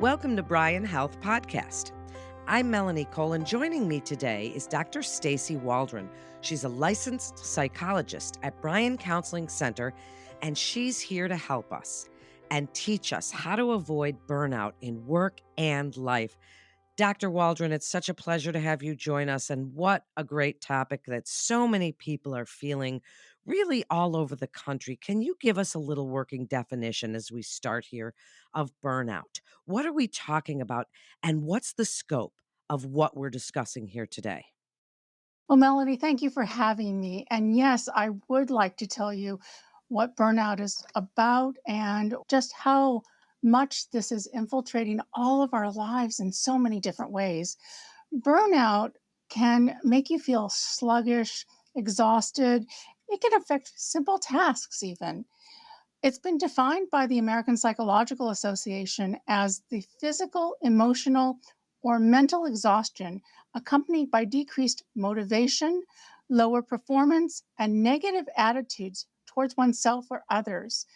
Welcome to Brian Health Podcast. I'm Melanie Cole, and joining me today is Dr. Stacy Waldron. She's a licensed psychologist at Bryan Counseling Center, and she's here to help us and teach us how to avoid burnout in work and life. Dr. Waldron, it's such a pleasure to have you join us. And what a great topic that so many people are feeling really all over the country. Can you give us a little working definition as we start here of burnout? What are we talking about? And what's the scope of what we're discussing here today? Well, Melanie, thank you for having me. And yes, I would like to tell you what burnout is about and just how much this is infiltrating all of our lives in so many different ways. Burnout can make you feel sluggish, exhausted. It can affect simple tasks, even. It's been defined by the American Psychological Association as the physical, emotional, or mental exhaustion accompanied by decreased motivation, lower performance, and negative attitudes towards oneself or others.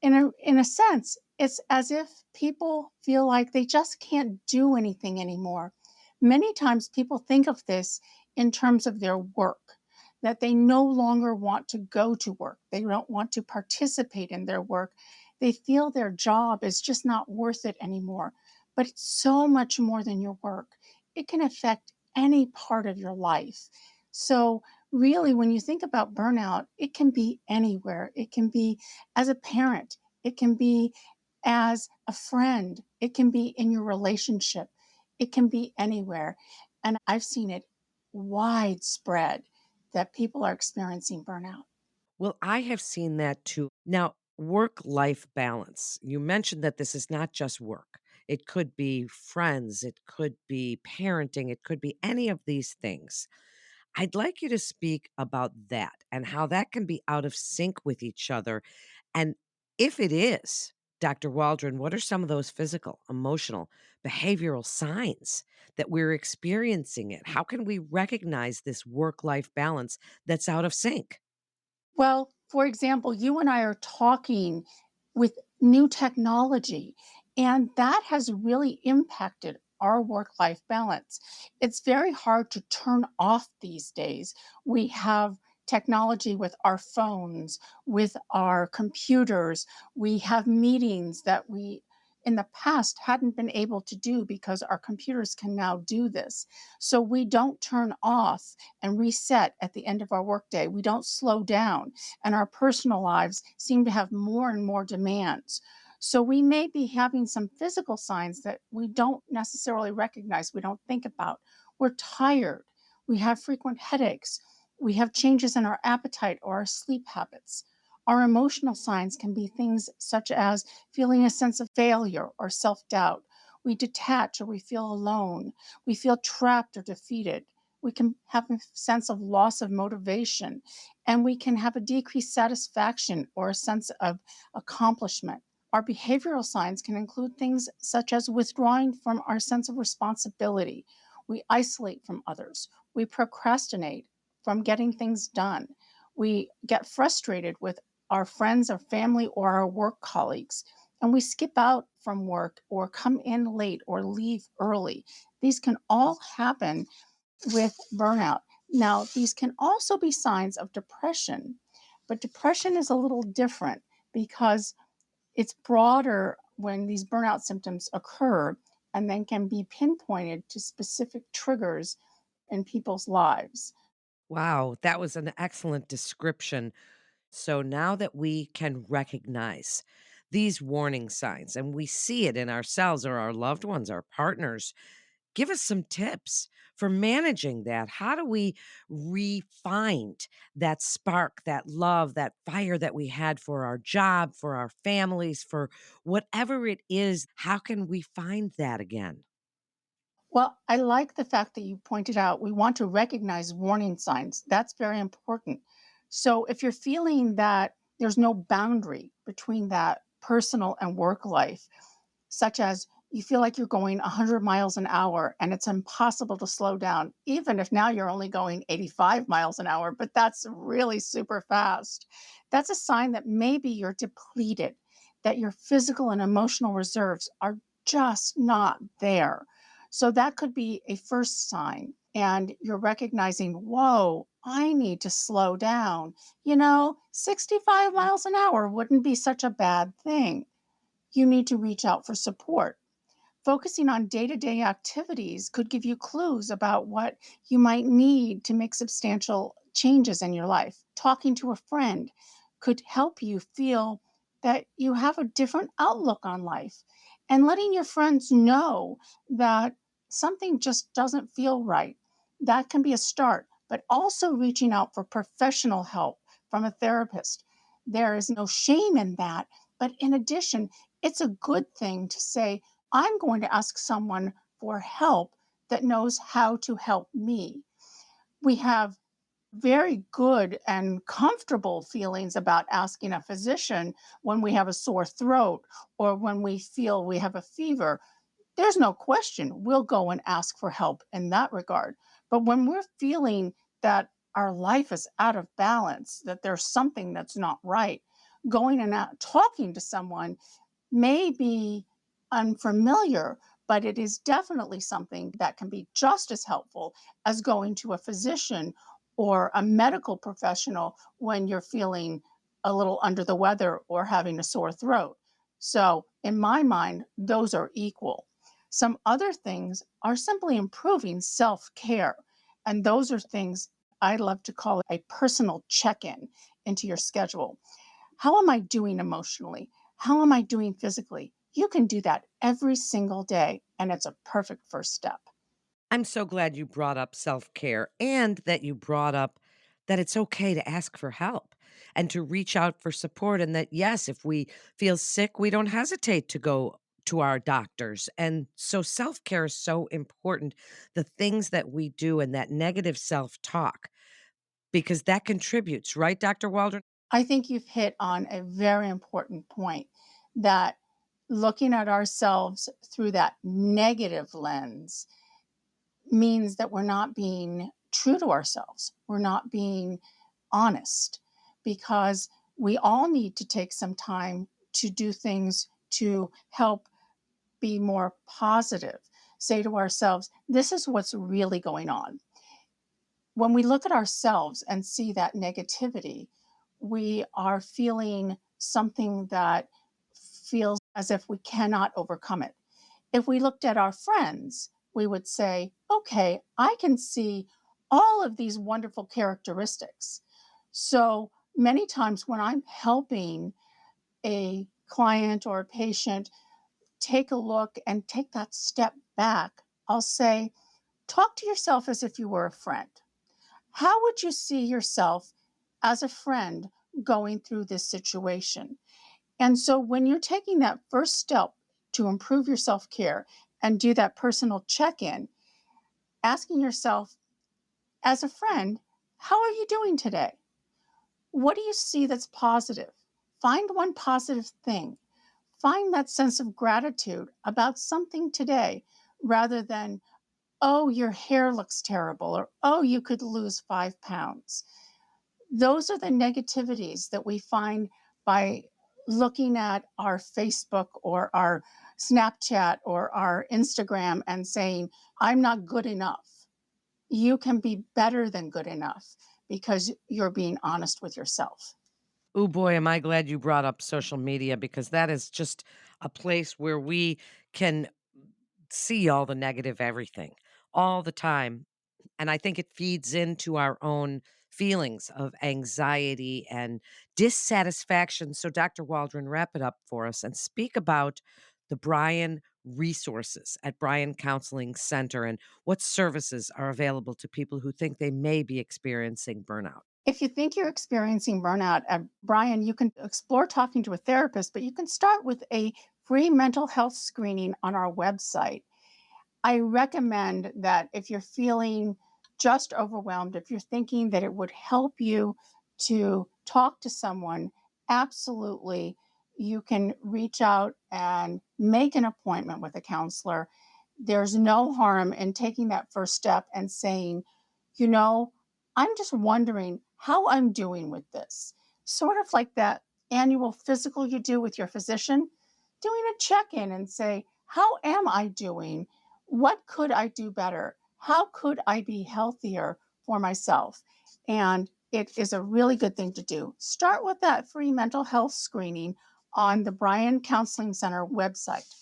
In a sense, it's as if people feel like they just can't do anything anymore. Many times people think of this in terms of their work, that they no longer want to go to work. They don't want to participate in their work. They feel their job is just not worth it anymore. But it's so much more than your work. It can affect any part of your life. So, really, when you think about burnout, it can be anywhere. It can be as a parent, it can be as a friend, it can be in your relationship, it can be anywhere. And I've seen it widespread that people are experiencing burnout. Well, I have seen that too. Now, work life balance. You mentioned that this is not just work. It could be friends, it could be parenting, it could be any of these things. I'd like you to speak about that and how that can be out of sync with each other. And if it is, Dr. Waldron, what are some of those physical, emotional, behavioral signs that we're experiencing it? How can we recognize this work life balance that's out of sync? Well, for example, you and I are talking with new technology, and that has really impacted our work life balance. It's very hard to turn off these days. We have technology with our phones, with our computers. We have meetings that we in the past hadn't been able to do because our computers can now do this. So we don't turn off and reset at the end of our workday. We don't slow down, and our personal lives seem to have more and more demands. So we may be having some physical signs that we don't necessarily recognize, we don't think about. We're tired, we have frequent headaches, we have changes in our appetite or our sleep habits. Our emotional signs can be things such as feeling a sense of failure or self doubt. We detach or we feel alone. We feel trapped or defeated. We can have a sense of loss of motivation, and we can have a decreased satisfaction or a sense of accomplishment. Our behavioral signs can include things such as withdrawing from our sense of responsibility. We isolate from others. We procrastinate from getting things done. We get frustrated with our friends or family or our work colleagues. And we skip out from work or come in late or leave early. These can all happen with burnout. Now, these can also be signs of depression, but depression is a little different because it's broader when these burnout symptoms occur and then can be pinpointed to specific triggers in people's lives. Wow, that was an excellent description. So now that we can recognize these warning signs and we see it in ourselves or our loved ones, our partners, give us some tips for managing that. How do we re-find that spark, that love, that fire that we had for our job, for our families, for whatever it is? How can we find that again? Well, I like the fact that you pointed out we want to recognize warning signs. That's very important. So if you're feeling that there's no boundary between that personal and work life, such as you feel like you're going 100 miles an hour and it's impossible to slow down, even if now you're only going 85 miles an hour, but that's really super fast. That's a sign that maybe you're depleted, that your physical and emotional reserves are just not there. So that could be a first sign. And you're recognizing, whoa, I need to slow down. 65 miles an hour wouldn't be such a bad thing. You need to reach out for support. Focusing on day to day activities could give you clues about what you might need to make substantial changes in your life. Talking to a friend could help you feel that you have a different outlook on life. And letting your friends know that something just doesn't feel right, that can be a start. But also reaching out for professional help from a therapist. There is no shame in that. But in addition, it's a good thing to say, I'm going to ask someone for help that knows how to help me. We have very good and comfortable feelings about asking a physician when we have a sore throat or when we feel we have a fever. There's no question we'll go and ask for help in that regard. But when we're feeling that our life is out of balance, that there's something that's not right, going and talking to someone may be unfamiliar, but it is definitely something that can be just as helpful as going to a physician or a medical professional when you're feeling a little under the weather or having a sore throat. So, in my mind, those are equal. Some other things are simply improving self care. And those are things I love to call a personal check in into your schedule. How am I doing emotionally? How am I doing physically? You can do that every single day, and it's a perfect first step. I'm so glad you brought up self care and that you brought up that it's okay to ask for help and to reach out for support. And that, yes, if we feel sick, we don't hesitate to go to our doctors. And so self care is so important. The things that we do and that negative self talk, because that contributes, right, Dr. Waldron? I think you've hit on a very important point that looking at ourselves through that negative lens means that we're not being true to ourselves. We're not being honest because we all need to take some time to do things to help be more positive. Say to ourselves, this is what's really going on. When we look at ourselves and see that negativity, we are feeling something that feels as if we cannot overcome it. If we looked at our friends, we would say, okay, I can see all of these wonderful characteristics. So many times when I'm helping a client or a patient take a look and take that step back, I'll say, talk to yourself as if you were a friend. How would you see yourself as a friend going through this situation? And so when you're taking that first step to improve your self care and do that personal check in, asking yourself, as a friend, how are you doing today? What do you see that's positive? Find one positive thing. Find that sense of gratitude about something today rather than, oh, your hair looks terrible, or oh, you could lose 5 pounds. Those are the negativities that we find by looking at our Facebook or our Snapchat or our Instagram and saying, I'm not good enough. You can be better than good enough because you're being honest with yourself. Oh boy, am I glad you brought up social media because that is just a place where we can see all the negative everything all the time. And I think it feeds into our own feelings of anxiety and dissatisfaction. So, Dr. Waldron, wrap it up for us and speak about the Bryan resources at Bryan Counseling Center and what services are available to people who think they may be experiencing burnout. If you think you're experiencing burnout, Brian, you can explore talking to a therapist, but you can start with a free mental health screening on our website. I recommend that if you're feeling just overwhelmed, if you're thinking that it would help you to talk to someone, absolutely, you can reach out and make an appointment with a counselor. There's no harm in taking that first step and saying, you know, I'm just wondering how I'm doing with this. Sort of like that annual physical you do with your physician, doing a check in and say, How am I doing? What could I do better? How could I be healthier for myself? And it is a really good thing to do. Start with that free mental health screening on the Bryan Counseling Center website.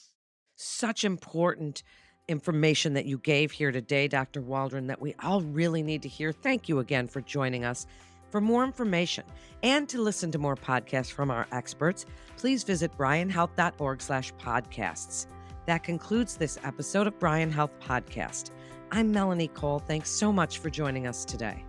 Such important information that you gave here today, Dr. Waldron, that we all really need to hear. Thank you again for joining us. For more information and to listen to more podcasts from our experts, please visit bryanhealth.org/podcasts. That concludes this episode of Bryan Health Podcast. I'm Melanie Cole. Thanks so much for joining us today.